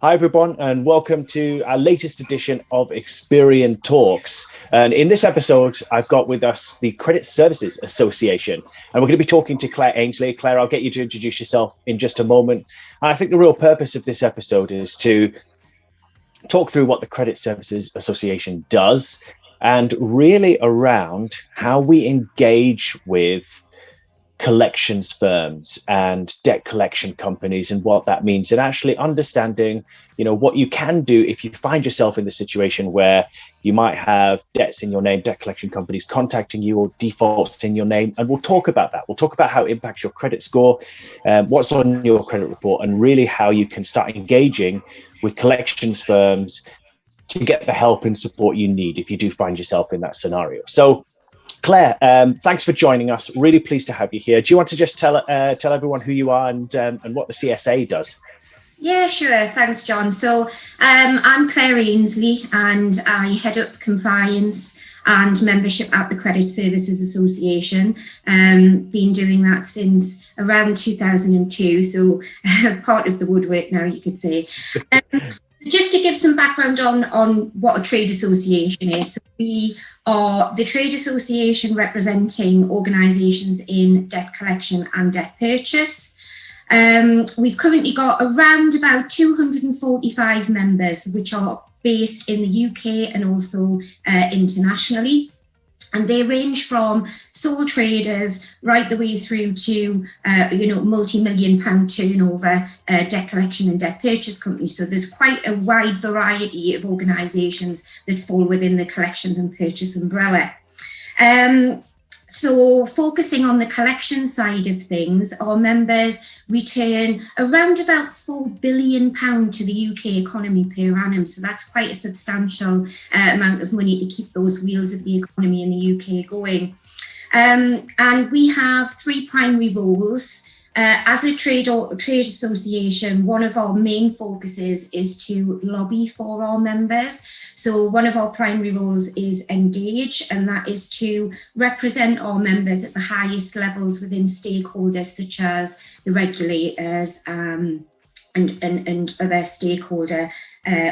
Hi, everyone, and welcome to our latest edition of Experian Talks. And in this episode, I've got with us the Credit Services Association, and we're going to be talking to Claire Aynsley. Claire, I'll get you to introduce yourself in just a moment. And I think the real purpose of this episode is to talk through what the Credit Services Association does and really around how we engage with collections firms and debt collection companies and what that means, and actually understanding what you can do if you find yourself in the situation where you might have debts in your name, debt collection companies contacting you, or defaults in your name. And we'll talk about that. We'll talk about how it impacts your credit score, what's on your credit report, and really how you can start engaging with collections firms to get the help and support you need if you do find yourself in that scenario. So Claire, thanks for joining us. Really pleased to have you here. Do you want to just tell everyone who you are and what the CSA does? Yeah, sure. Thanks, John. So I'm Claire Aynsley, and I head up compliance and membership at the Credit Services Association. Been doing that since around 2002, so part of the woodwork now, you could say. Just to give some background on what a trade association is. So we are the trade association representing organisations in debt collection and debt purchase. We've currently got around about 245 members, which are based in the UK and also internationally. And they range from sole traders right the way through to, multi-million pound turnover debt collection and debt purchase companies. So there's quite a wide variety of organisations that fall within the collections and purchase umbrella. So focusing on the collection side of things, our members return around about £4 billion to the UK economy per annum. So that's quite a substantial amount of money to keep those wheels of the economy in the UK going. And we have three primary roles. As a trade association, one of our main focuses is to lobby for our members. So one of our primary roles is engage, and that is to represent our members at the highest levels within stakeholders such as the regulators and other stakeholder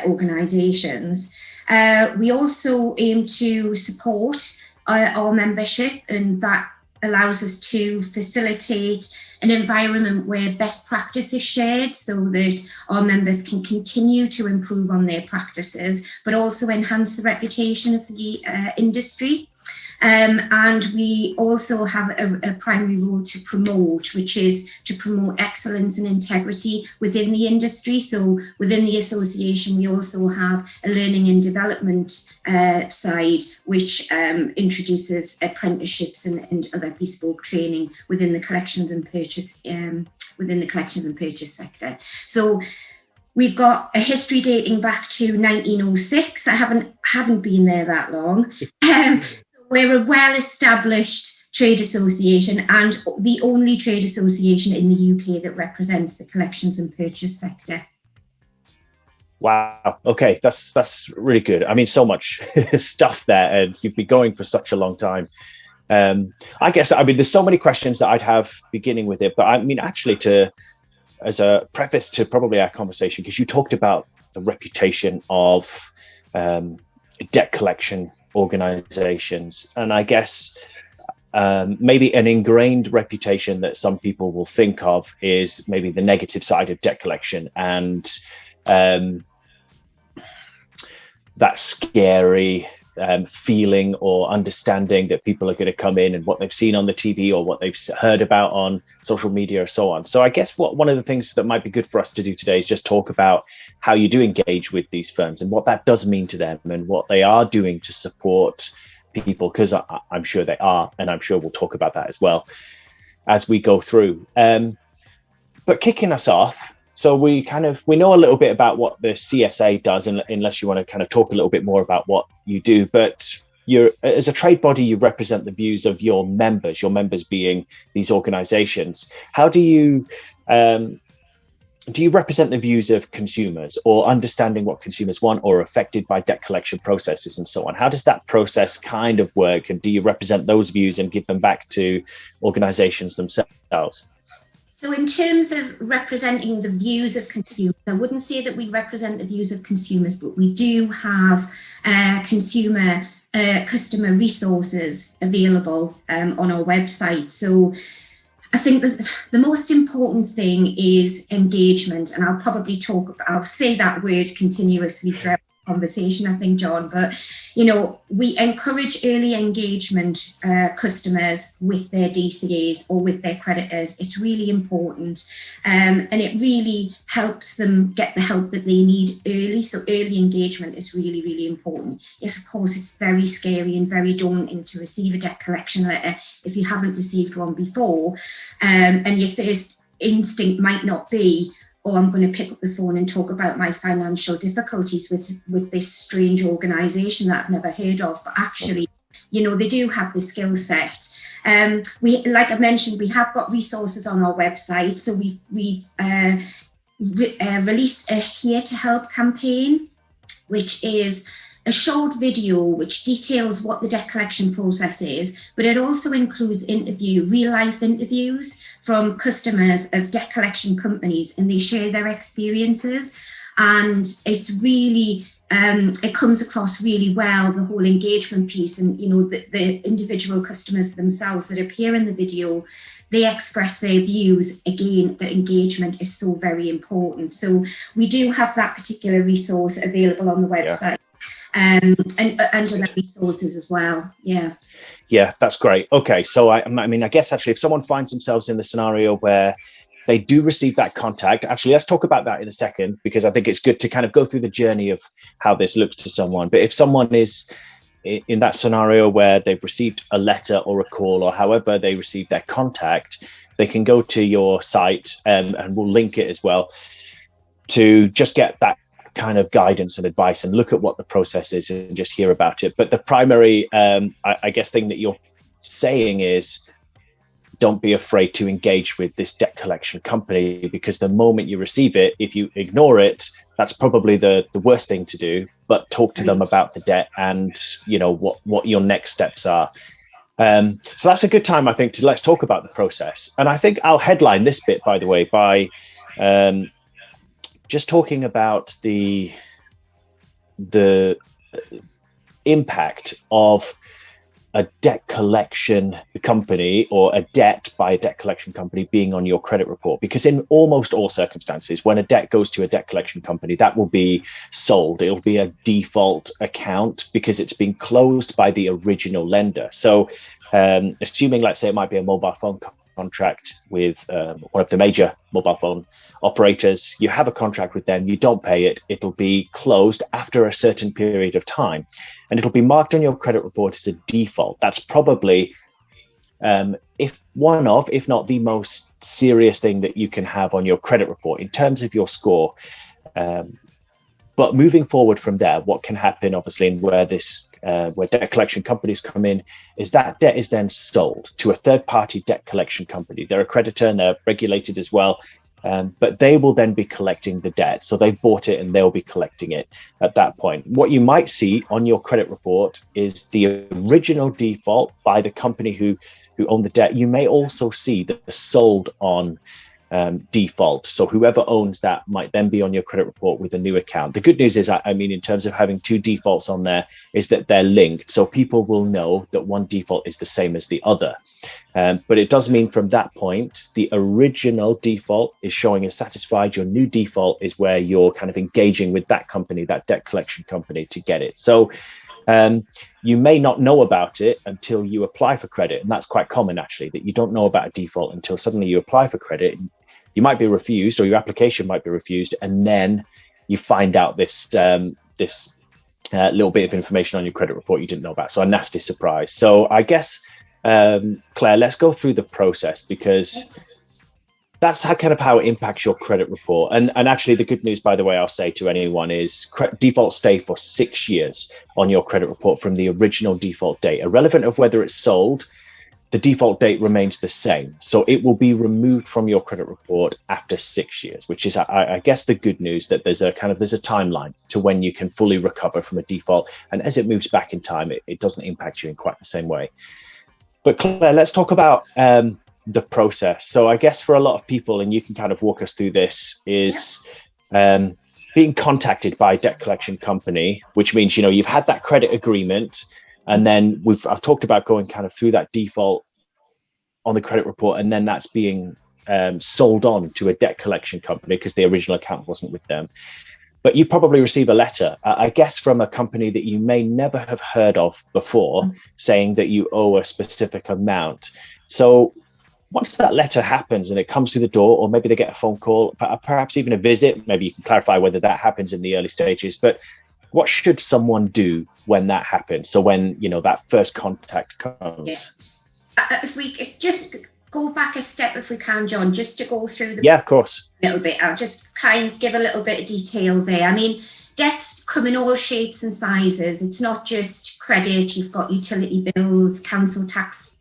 organisations. We also aim to support our membership, and that allows us to facilitate an environment where best practice is shared so that our members can continue to improve on their practices, but also enhance the reputation of the industry. And we also have a primary role to promote, which is to promote excellence and integrity within the industry. So within the association, we also have a learning and development side, which introduces apprenticeships and other bespoke training within the collections and purchase sector. So we've got a history dating back to 1906. I haven't been there that long. We're a well-established trade association and the only trade association in the UK that represents the collections and purchase sector. Wow. Okay, that's really good. I mean, so much stuff there, and you've been going for such a long time. There's so many questions that I'd have beginning with it, but I mean, actually, as a preface to probably our conversation, because you talked about the reputation of debt collection organizations, and I guess maybe an ingrained reputation that some people will think of is maybe the negative side of debt collection, and that scary feeling or understanding that people are going to come in and what they've seen on the TV or what they've heard about on social media or so on. So I guess one of the things that might be good for us to do today is just talk about how you do engage with these firms and what that does mean to them and what they are doing to support people, because I'm sure they are, and I'm sure we'll talk about that as well as we go through. But kicking us off, so we know a little bit about what the CSA does, unless you want to kind of talk a little bit more about what you do. But as a trade body, you represent the views of your members being these organizations. How do you represent the views of consumers, or understanding what consumers want or are affected by debt collection processes and so on? How does that process kind of work? And do you represent those views and give them back to organizations themselves? So in terms of representing the views of consumers, I wouldn't say that we represent the views of consumers, but we do have customer resources available on our website. So I think that the most important thing is engagement, and I'll say that word continuously throughout the conversation, I think, John, but we encourage early engagement customers with their DCAs or with their creditors. It's really important, and it really helps them get the help that they need early. So early engagement is really, really important. Yes, of course, it's very scary and very daunting to receive a debt collection letter if you haven't received one before, and your first instinct might not be, oh, I'm going to pick up the phone and talk about my financial difficulties with this strange organisation that I've never heard of. But actually, they do have the skill set. Like I mentioned, we have got resources on our website. So we've released a Here to Help campaign, which is a short video which details what the debt collection process is, but it also includes real life interviews from customers of debt collection companies, and they share their experiences. And it's really, it comes across really well, the whole engagement piece, and the individual customers themselves that appear in the video, they express their views. Again, that engagement is so very important. So we do have that particular resource available on the website. And other resources as well. Yeah, that's great. Okay, so I guess actually if someone finds themselves in the scenario where they do receive that contact, actually let's talk about that in a second, because I think it's good to kind of go through the journey of how this looks to someone. But if someone is in that scenario where they've received a letter or a call, or however they receive their contact, they can go to your site, and we'll link it as well, to just get that kind of guidance and advice and look at what the process is and just hear about it. But the primary I guess thing that you're saying is, don't be afraid to engage with this debt collection company, because the moment you receive it, if you ignore it, that's probably the worst thing to do. But talk to them about the debt and what your next steps are. So that's a good time, I think, to let's talk about the process. And I think I'll headline this bit, by the way, by just talking about the impact of a debt collection company, or a debt by a debt collection company, being on your credit report. Because in almost all circumstances, when a debt goes to a debt collection company, that will be sold. It'll be a default account because it's been closed by the original lender. So assuming, let's say it might be a mobile phone contract with one of the major mobile phone operators, you have a contract with them, you don't pay it, it'll be closed after a certain period of time, and it'll be marked on your credit report as a default. That's probably if not the most serious thing that you can have on your credit report in terms of your score. But moving forward from there, what can happen, obviously, and where debt collection companies come in, is that debt is then sold to a third-party debt collection company. They're a creditor and they're regulated as well, but they will then be collecting the debt. So they bought it and they'll be collecting it at that point. What you might see on your credit report is the original default by the company who owned the debt. You may also see the sold on default. So whoever owns that might then be on your credit report with a new account. The good news is, in terms of having two defaults on there, is that they're linked. So people will know that one default is the same as the other. But it does mean from that point, the original default is showing as satisfied. Your new default is where you're kind of engaging with that company, that debt collection company, to get it. So you may not know about it until you apply for credit. And that's quite common, actually, that you don't know about a default until suddenly you apply for credit. You might be refused, or your application might be refused, and then you find out this little bit of information on your credit report you didn't know about. So a nasty surprise. So I guess, Claire, let's go through the process, because that's how it impacts your credit report. And actually, the good news, by the way, I'll say to anyone is defaults stay for 6 years on your credit report from the original default date. Irrelevant of whether it's sold, the default date remains the same. So it will be removed from your credit report after 6 years, which is, I guess, the good news, that there's a timeline to when you can fully recover from a default. And as it moves back in time, it doesn't impact you in quite the same way. But Claire, let's talk about the process. So I guess for a lot of people, and you can kind of walk us through this, is being contacted by a debt collection company, which means, you've had that credit agreement, and then I've talked about going kind of through that default on the credit report, and then that's being sold on to a debt collection company because the original account wasn't with them. But you probably receive a letter, I guess, from a company that you may never have heard of before, saying that you owe a specific amount. So once that letter happens and it comes through the door, or maybe they get a phone call, perhaps even a visit, maybe you can clarify whether that happens in the early stages, but what should someone do when that happens? So when, that first contact comes. If we just go back a step, if we can, John, just to go through the of course, a little bit. I'll just kind of give a little bit of detail there. I mean, debts come in all shapes and sizes. It's not just credit. You've got utility bills, council tax,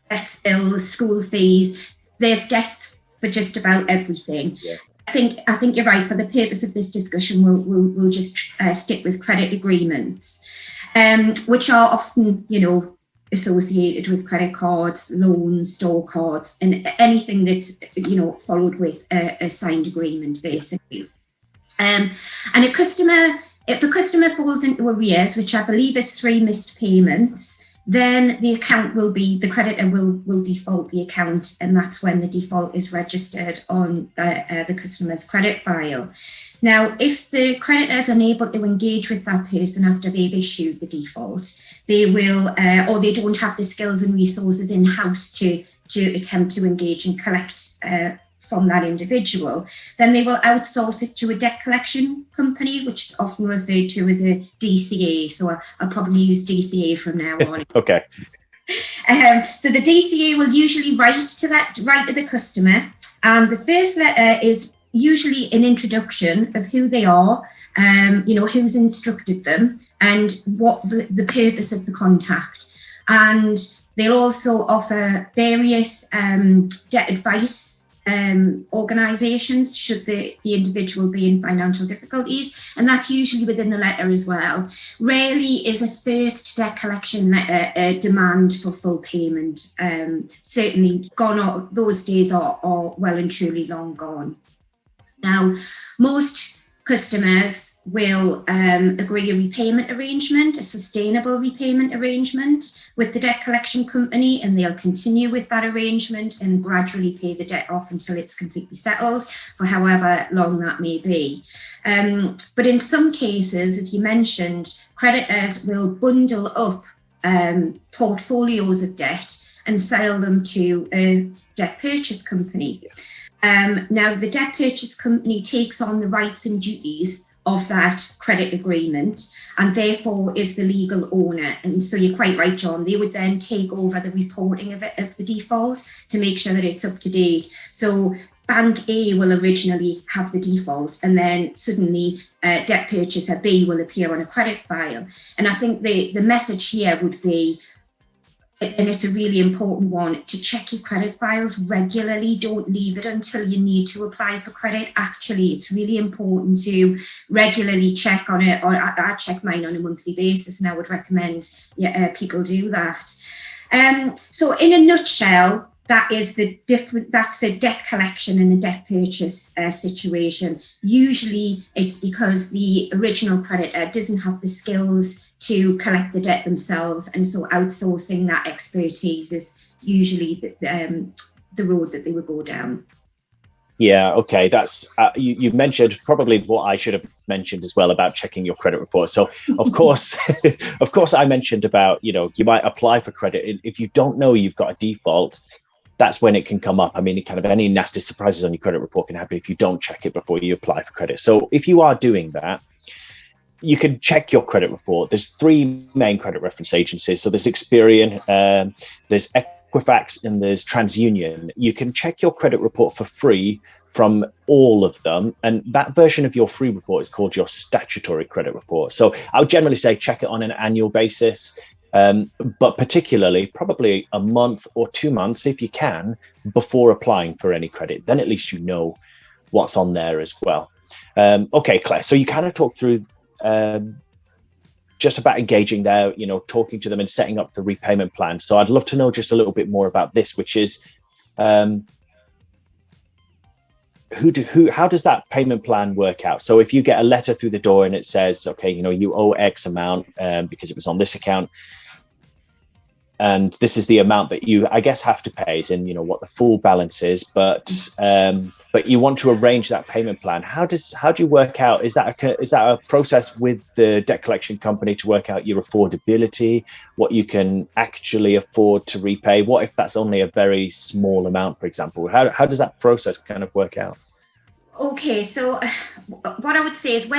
tax bills, school fees. There's debts for just about everything. Yeah. I think you're right. For the purpose of this discussion, we'll just stick with credit agreements, which are often, associated with credit cards, loans, store cards, and anything that's, followed with a signed agreement, basically. And if the customer falls into arrears, which I believe is 3 missed payments, then the creditor will default the account, and that's when the default is registered on the customer's credit file. Now, if the creditor is unable to engage with that person after they've issued the default, they will, or they don't have the skills and resources in-house to attempt to engage and collect from that individual, then they will outsource it to a debt collection company, which is often referred to as a DCA. So I'll probably use DCA from now on. Okay. So the DCA will usually write to the customer, and the first letter is usually an introduction of who they are, who's instructed them, and what the purpose of the contact. And they'll also offer various debt advice organisations should the individual be in financial difficulties, and that's usually within the letter as well. Rarely is a first debt collection letter a demand for full payment. Certainly gone, those days are well and truly long gone. Now, most customers will agree a repayment arrangement, a sustainable repayment arrangement with the debt collection company, and they'll continue with that arrangement and gradually pay the debt off until it's completely settled, for however long that may be. But in some cases, as you mentioned, creditors will bundle up portfolios of debt and sell them to a debt purchase company. Now, the debt purchase company takes on the rights and duties of that credit agreement and therefore is the legal owner. And so you're quite right, John, they would then take over the reporting of the default to make sure that it's up to date. So Bank A will originally have the default, and then suddenly debt purchaser B will appear on a credit file. And I think the message here would be, and it's a really important one, to check your credit files regularly. Don't leave it until you need to apply for credit. Actually, it's really important to regularly check on it. Or I check mine on a monthly basis, and I would recommend people do that. So in a nutshell, that's the debt collection and a debt purchase situation. Usually it's because the original creditor doesn't have the skills to collect the debt themselves, and so outsourcing that expertise is usually the road that they would go down. Yeah, okay. That's you mentioned probably what I should have mentioned as well about checking your credit report. So of course, I mentioned about, you might apply for credit. If you don't know you've got a default, that's when it can come up. I mean, kind of any nasty surprises on your credit report can happen if you don't check it before you apply for credit. So if you are doing that, you can check your credit report. There's 3 main credit reference agencies. So there's Experian, there's Equifax, and there's TransUnion. You can check your credit report for free from all of them. And that version of your free report is called your statutory credit report. So I would generally say check it on an annual basis, but particularly probably a month or 2 months, if you can, before applying for any credit. Then at least you know what's on there as well. Okay, Claire, so you kind of talked through just about engaging there, talking to them and setting up the repayment plan. So I'd love to know just a little bit more about this, which is How does that payment plan work out? So if you get a letter through the door and it says, okay, you owe X amount because it was on this account, and this is the amount that you, I guess, have to pay, as in, what the full balance is, but you want to arrange that payment plan. How do you work out? Is that a process with the debt collection company to work out your affordability, what you can actually afford to repay? What if that's only a very small amount, for example? How does that process kind of work out? Okay, so what I would say is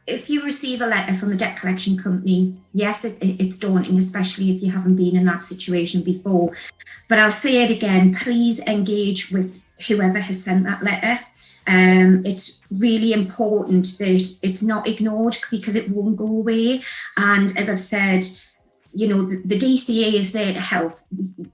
if you receive a letter from a debt collection company, yes, it's daunting, especially if you haven't been in that situation before. But I'll say it again, please engage with whoever has sent that letter. It's really important that it's not ignored, because it won't go away. And as I've said, the DCA is there to help.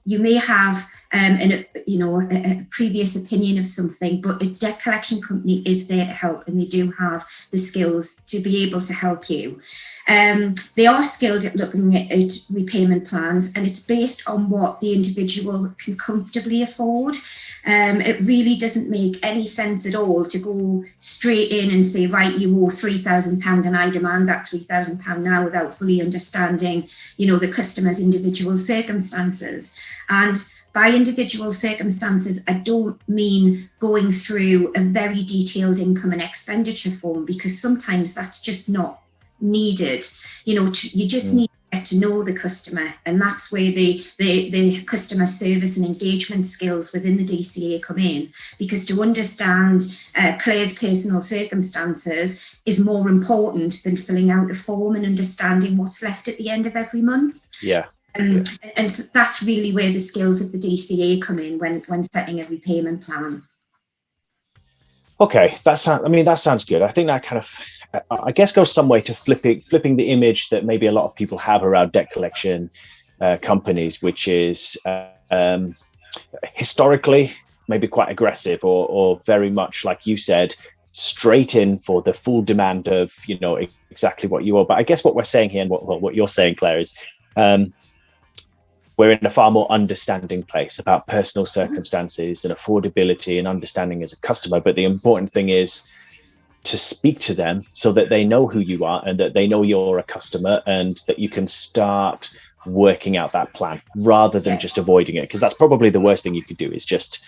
You may have a previous opinion of something, but a debt collection company is there to help, and they do have the skills to be able to help you. They are skilled at looking at repayment plans, and it's based on what the individual can comfortably afford. It really doesn't make any sense at all to go straight in and say, right, you owe £3,000 and I demand that £3,000 now, without fully understanding, the customer's individual circumstances. And by individual circumstances, I don't mean going through a very detailed income and expenditure form, because sometimes that's just not needed. You just need to get to know the customer, and that's where the customer service and engagement skills within the DCA come in, because to understand Claire's personal circumstances is more important than filling out a form and understanding what's left at the end of every month. And so that's really where the skills of the DCA come in when setting a repayment plan. Okay, that sounds good. I think that kind of, I guess, goes some way to flipping the image that maybe a lot of people have around debt collection companies, which is historically maybe quite aggressive, or very much, like you said, straight in for the full demand of exactly what you owe. But I guess what we're saying here, and what you're saying, Claire, is we're in a far more understanding place about personal circumstances and affordability and understanding as a customer. But the important thing is to speak to them so that they know who you are and that they know you're a customer, and that you can start working out that plan rather than just avoiding it, because that's probably the worst thing you could do, is just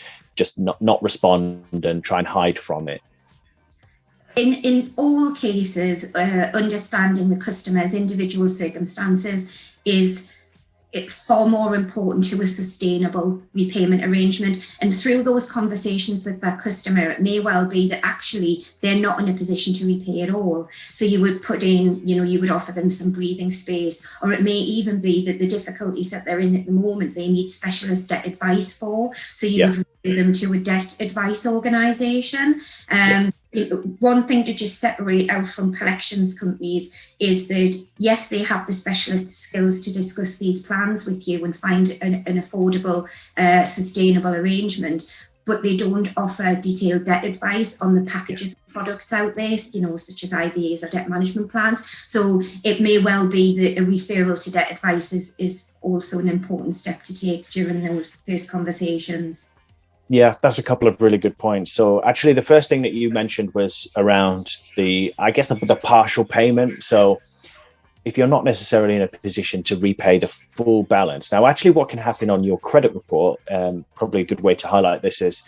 not respond and try and hide from it. In all cases, understanding the customer's individual circumstances is far more important to a sustainable repayment arrangement. And through those conversations with that customer, it may well be that actually they're not in a position to repay at all. So you would put in, you would offer them some breathing space, or it may even be that the difficulties that they're in at the moment, they need specialist debt advice for. So you would refer them to a debt advice organisation. One thing to just separate out from collections companies is that, yes, they have the specialist skills to discuss these plans with you and find an affordable, sustainable arrangement, but they don't offer detailed debt advice on the packages of products out there, such as IVAs or debt management plans. So it may well be that a referral to debt advice is also an important step to take during those first conversations. Yeah, that's a couple of really good points. So actually, the first thing that you mentioned was around the partial payment. So if you're not necessarily in a position to repay the full balance. Now, actually, what can happen on your credit report, probably a good way to highlight this, is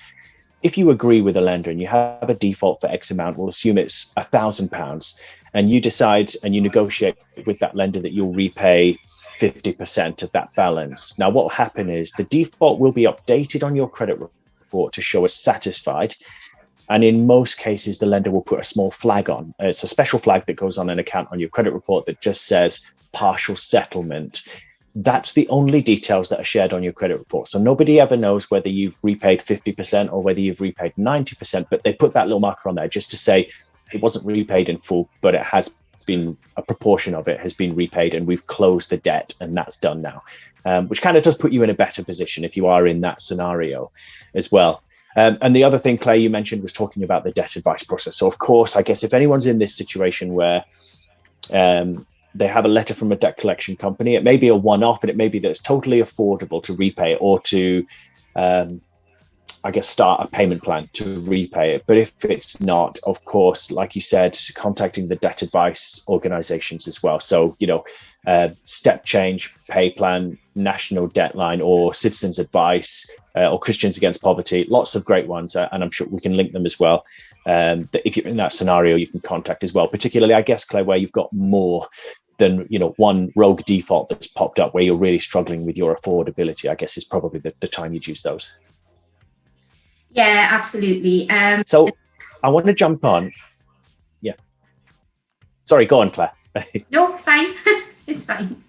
if you agree with a lender and you have a default for X amount, we'll assume it's £1,000, and you decide and you negotiate with that lender that you'll repay 50% of that balance. Now, what will happen is the default will be updated on your credit report to show as satisfied, and in most cases the lender will put a small flag on. It's a special flag that goes on an account on your credit report that just says partial settlement. That's the only details that are shared on your credit report, so nobody ever knows whether you've repaid 50% or whether you've repaid 90%, but they put that little marker on there just to say it wasn't repaid in full, but it has been, a proportion of it has been repaid, and we've closed the debt, and that's done now. Which kind of does put you in a better position if you are in that scenario as well. And the other thing, Claire, you mentioned was talking about the debt advice process. So of course, I guess if anyone's in this situation where they have a letter from a debt collection company, it may be a one-off, and it may be that it's totally affordable to repay or to I guess, start a payment plan to repay it. But if it's not, of course, like you said, contacting the debt advice organizations as well. So, step change, pay plan, national debt line, or citizens advice, or Christians Against Poverty, lots of great ones. And I'm sure we can link them as well. That if you're in that scenario, you can contact as well, particularly, I guess, Claire, where you've got more than one rogue default that's popped up where you're really struggling with your affordability. I guess is probably the time you'd use those. Yeah, absolutely. So I want to jump on. Yeah. Sorry, go on, Claire. No, it's fine. It's fine.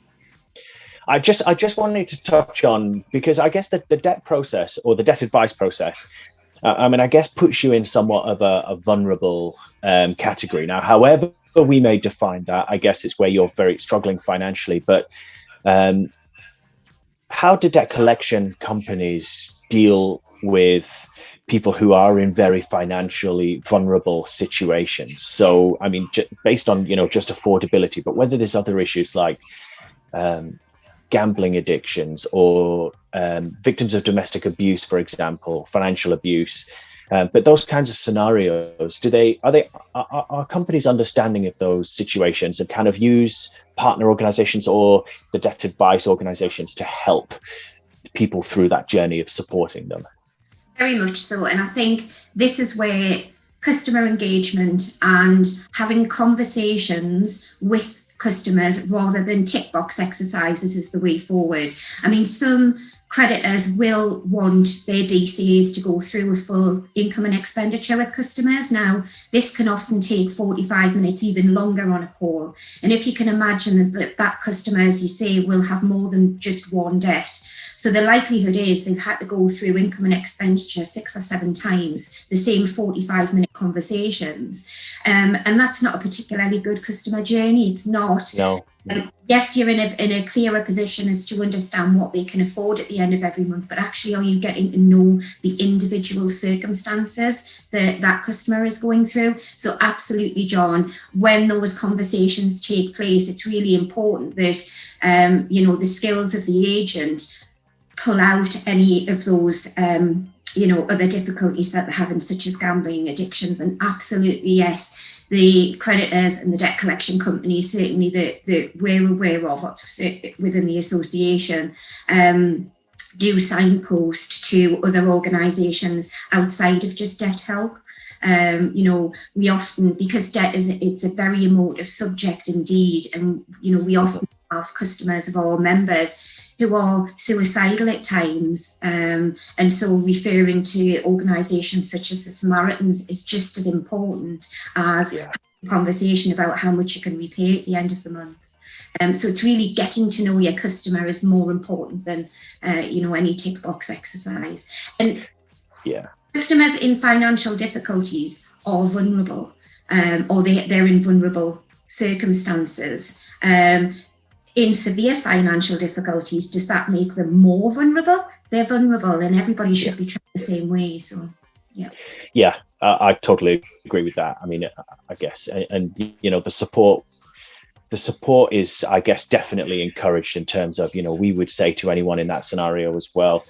I just wanted to touch on, because I guess that the debt process, or the debt advice process, I guess puts you in somewhat of a vulnerable category. Now, however we may define that, I guess it's where you're very struggling financially. But how do debt collection companies deal with people who are in very financially vulnerable situations? So, based on, just affordability, but whether there's other issues like gambling addictions, or victims of domestic abuse, for example, financial abuse, but those kinds of scenarios, are companies understanding of those situations and kind of use partner organizations or the debt advice organizations to help people through that journey of supporting them? Very much so. And I think this is where customer engagement and having conversations with customers rather than tick box exercises is the way forward. Some creditors will want their DCAs to go through a full income and expenditure with customers. Now, this can often take 45 minutes, even longer on a call. And if you can imagine that customer, as you say, will have more than just one debt. So the likelihood is they've had to go through income and expenditure 6 or 7 times, the same 45-minute conversations. And that's not a particularly good customer journey. It's not. No. Yes, you're in a clearer position as to understand what they can afford at the end of every month, but actually, are you getting to know the individual circumstances that customer is going through? So absolutely, John, when those conversations take place, it's really important that, the skills of the agent pull out any of those, other difficulties that they're having, such as gambling, addictions, and absolutely, yes, the creditors and the debt collection companies, certainly that we're aware of within the association, do signpost to other organisations outside of just debt help. We often, because debt it's a very emotive subject indeed, and we often have customers of our members who are suicidal at times, and so referring to organisations such as the Samaritans is just as important as a conversation about how much you can repay at the end of the month. So it's really getting to know your customer is more important than any tick box exercise. And customers in financial difficulties are vulnerable, or they're in vulnerable circumstances. In severe financial difficulties, does that make them more vulnerable? They're vulnerable, and everybody should be treated the same way. So, yeah, I totally agree with that. I guess, and the support is, I guess, definitely encouraged in terms of, we would say to anyone in that scenario as well,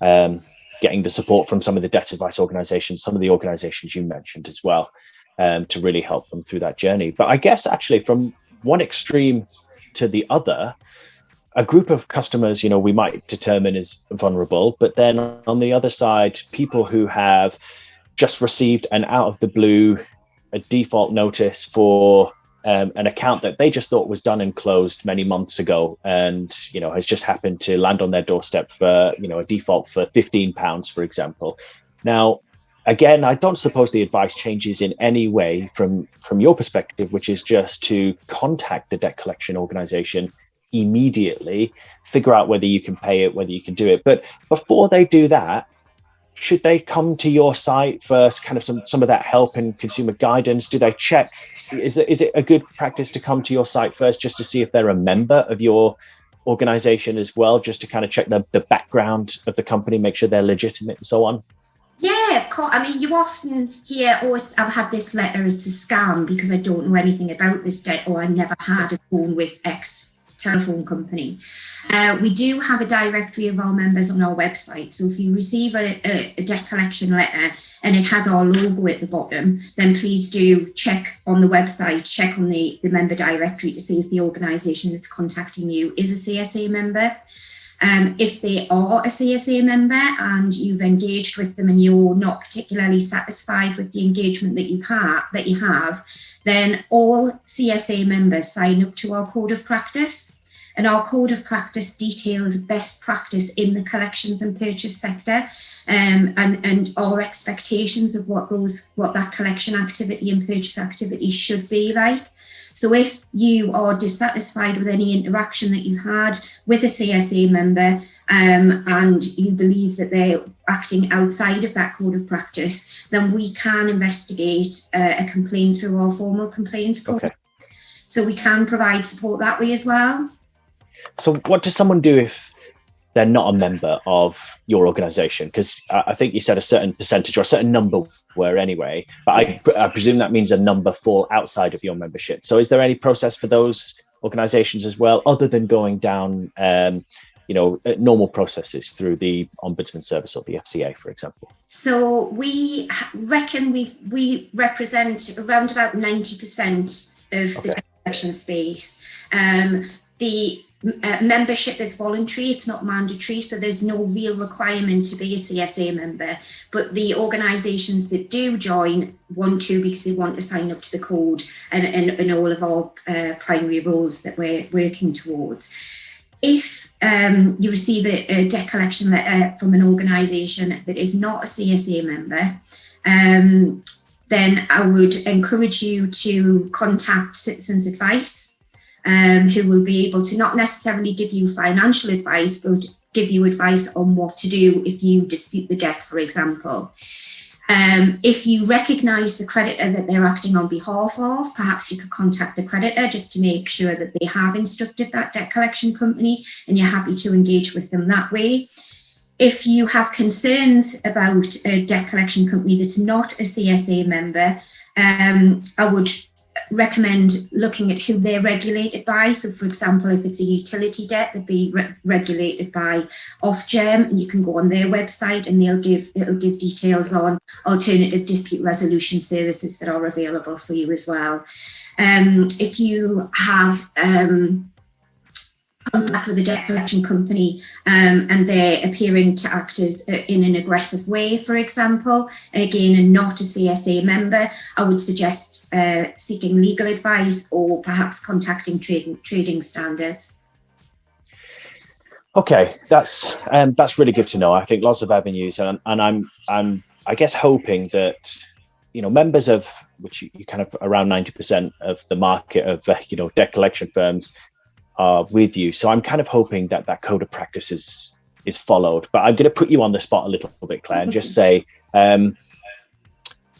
getting the support from some of the debt advice organizations, some of the organizations you mentioned as well, to really help them through that journey. But I guess actually from one extreme to the other, a group of customers, we might determine as vulnerable, but then on the other side, people who have just received an out of the blue a default notice for an account that they just thought was done and closed many months ago, and has just happened to land on their doorstep for a default for £15, for example. Now, again, I don't suppose the advice changes in any way from your perspective, which is just to contact the debt collection organization immediately, figure out whether you can pay it, whether you can do it. But before they do that, should they come to your site first, kind of some of that help and consumer guidance? Do they check? Is it a good practice to come to your site first just to see if they're a member of your organization as well, just to kind of check the background of the company, make sure they're legitimate and so on? Yeah, of course. You often hear, I've had this letter, it's a scam because I don't know anything about this debt, or I never had a phone with X telephone company. We do have a directory of our members on our website. So if you receive a debt collection letter and it has our logo at the bottom, then please do check on the website, check on the member directory to see if the organisation that's contacting you is a CSA member. If they are a CSA member and you've engaged with them and you're not particularly satisfied with the engagement that you have, then all CSA members sign up to our code of practice. And our code of practice details best practice in the collections and purchase sector, and our expectations of what that collection activity and purchase activity should be like. So if you are dissatisfied with any interaction that you've had with a CSA member, and you believe that they're acting outside of that code of practice, then we can investigate a complaint through our formal complaints process. Okay. So we can provide support that way as well. So what does someone do if they're not a member of your organisation? Because I think you said a certain percentage or a certain number were anyway, but I presume that means a number fall outside of your membership. So is there any process for those organisations as well, other than going down, normal processes through the Ombudsman Service or the FCA, for example? So we reckon we represent around about 90% of the collection space. The membership is voluntary, it's not mandatory, so there's no real requirement to be a CSA member. But the organisations that do join want to, because they want to sign up to the code and all of our primary roles that we're working towards. If you receive a debt collection letter from an organisation that is not a CSA member, then I would encourage you to contact Citizens Advice, who will be able to not necessarily give you financial advice, but give you advice on what to do if you dispute the debt, for example. If you recognise the creditor that they're acting on behalf of, perhaps you could contact the creditor just to make sure that they have instructed that debt collection company and you're happy to engage with them that way. If you have concerns about a debt collection company that's not a CSA member, I would recommend looking at who they're regulated by. So for example, if it's a utility debt, they'd be regulated by Ofgem, and you can go on their website and it'll give details on alternative dispute resolution services that are available for you as well. If you have contact with a debt collection company and they're appearing to act as in an aggressive way, for example, again, and not a CSA member, I would suggest seeking legal advice or perhaps contacting trading standards. Okay, that's really good to know. I think lots of avenues, and I'm I guess hoping that members of which you kind of around 90% of the market of debt collection firms are with you. So I'm kind of hoping that that code of practice is followed. But I'm going to put you on the spot a little bit, Claire, and just say,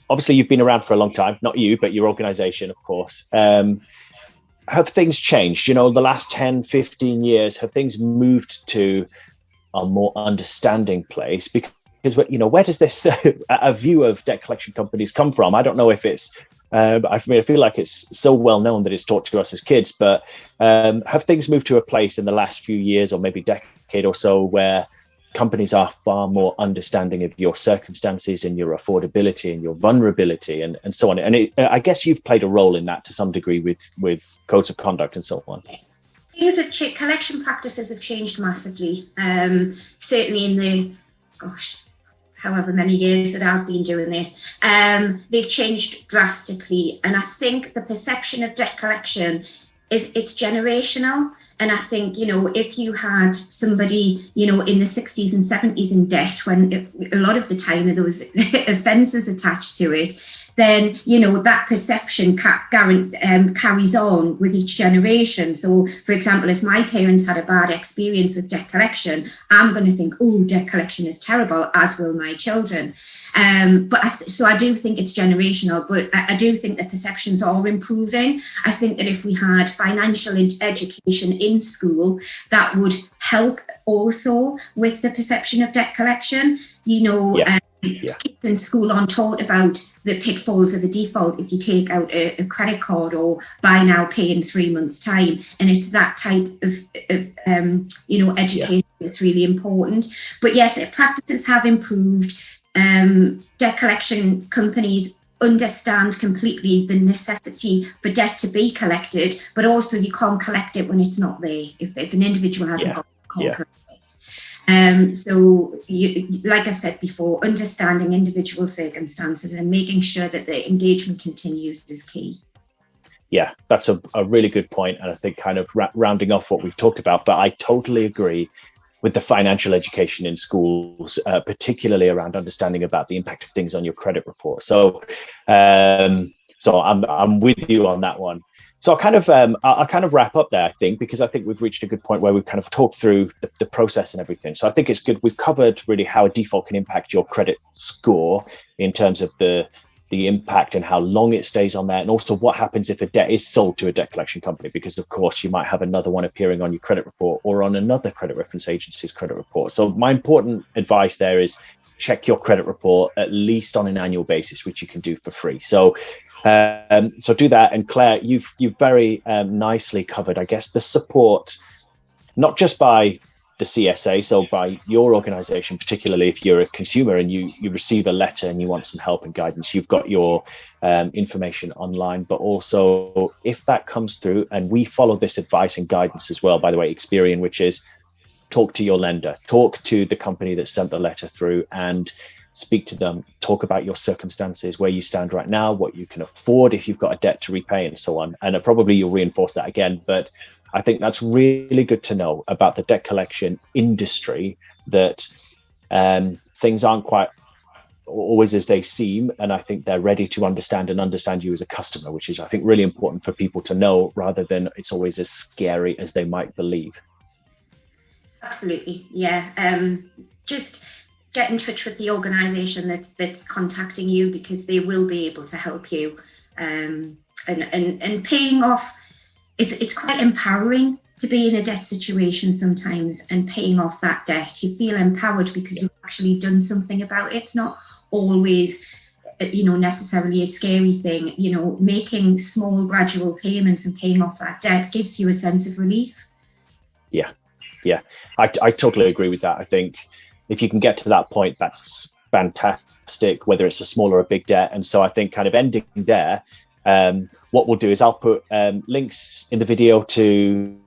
obviously you've been around for a long time, not you, but your organisation, of course. Have things changed? The last 10, 15 years, have things moved to a more understanding place? Because where does this a view of debt collection companies come from? I don't know if it's I feel like it's so well known that it's taught to us as kids, but have things moved to a place in the last few years or maybe decade or so where companies are far more understanding of your circumstances and your affordability and your vulnerability and so on? And I guess you've played a role in that to some degree with codes of conduct and so on. Things have changed. Collection practices have changed massively. Certainly in the, however many years that I've been doing this, they've changed drastically. And I think the perception of debt collection it's generational. And I think, if you had somebody, in the 60s and 70s in debt, when a lot of the time there was offences attached to it, then, that perception carries on with each generation. So, for example, if my parents had a bad experience with debt collection, I'm going to think, oh, debt collection is terrible, as will my children. So I do think it's generational, but I do think the perceptions are improving. I think that if we had financial education in school, that would help also with the perception of debt collection. Kids in school aren't taught about the pitfalls of a default if you take out a credit card or buy now, pay in 3 months' time. And it's that type of education that's really important. But yes, practices have improved. Debt collection companies understand completely the necessity for debt to be collected, but also you can't collect it when it's not there. If an individual hasn't got it, you can't collect it. So, like I said before, understanding individual circumstances and making sure that the engagement continues is key. Yeah, that's a really good point. And I think kind of rounding off what we've talked about, but I totally agree with the financial education in schools, particularly around understanding about the impact of things on your credit report. So I'm with you on that one. So I'll kind of wrap up there, I think, because I think we've reached a good point where we've kind of talked through the process and everything. So I think it's good. We've covered really how a default can impact your credit score in terms of the impact and how long it stays on there, and also what happens if a debt is sold to a debt collection company, because of course you might have another one appearing on your credit report or on another credit reference agency's credit report. So my important advice there is check your credit report at least on an annual basis, which you can do for free. So do that. And Claire, you've very nicely covered, I guess, the support, not just by the CSA, so by your organization, particularly if you're a consumer and you receive a letter and you want some help and guidance, you've got your information online, but also if that comes through, and we follow this advice and guidance as well, by the way, Experian, which is talk to your lender, talk to the company that sent the letter through and speak to them, talk about your circumstances, where you stand right now, what you can afford if you've got a debt to repay and so on. And probably you'll reinforce that again, but I think that's really good to know about the debt collection industry, that things aren't quite always as they seem. And I think they're ready to understand you as a customer, which is, I think, really important for people to know, rather than it's always as scary as they might believe. Absolutely. Yeah. Just get in touch with the organization that's contacting you, because they will be able to help you. And paying off, it's quite empowering to be in a debt situation sometimes, and paying off that debt. You feel empowered because you've actually done something about it. It's not always, necessarily a scary thing. Making small gradual payments and paying off that debt gives you a sense of relief. Yeah, I totally agree with that. I think if you can get to that point, that's fantastic, whether it's a small or a big debt. And so I think kind of ending there, what we'll do is I'll put links in the video to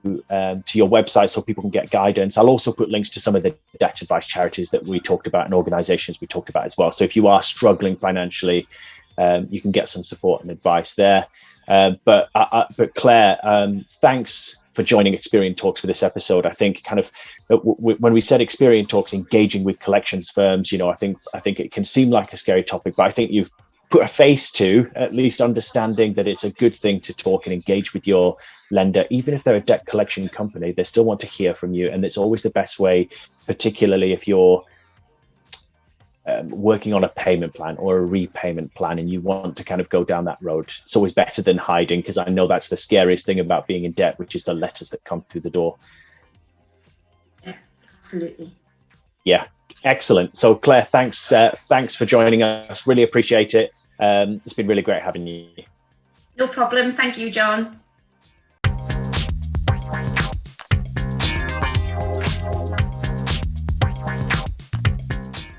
your website so people can get guidance. I'll also put links to some of the debt advice charities that we talked about and organizations we talked about as well. So if you are struggling financially, you can get some support and advice there. But Claire, thanks for joining Experian Talks for this episode. I think kind of when we said Experian Talks, engaging with collections firms, I think it can seem like a scary topic, but I think you've put a face to at least understanding that it's a good thing to talk and engage with your lender. Even if they're a debt collection company, they still want to hear from you. And it's always the best way, particularly if you're working on a payment plan or a repayment plan and you want to kind of go down that road. It's always better than hiding, because I know that's the scariest thing about being in debt, which is the letters that come through the door. Yeah, absolutely. Yeah, excellent. So Claire, thanks for joining us. Really appreciate it. It's been really great having you. No problem. Thank you, John.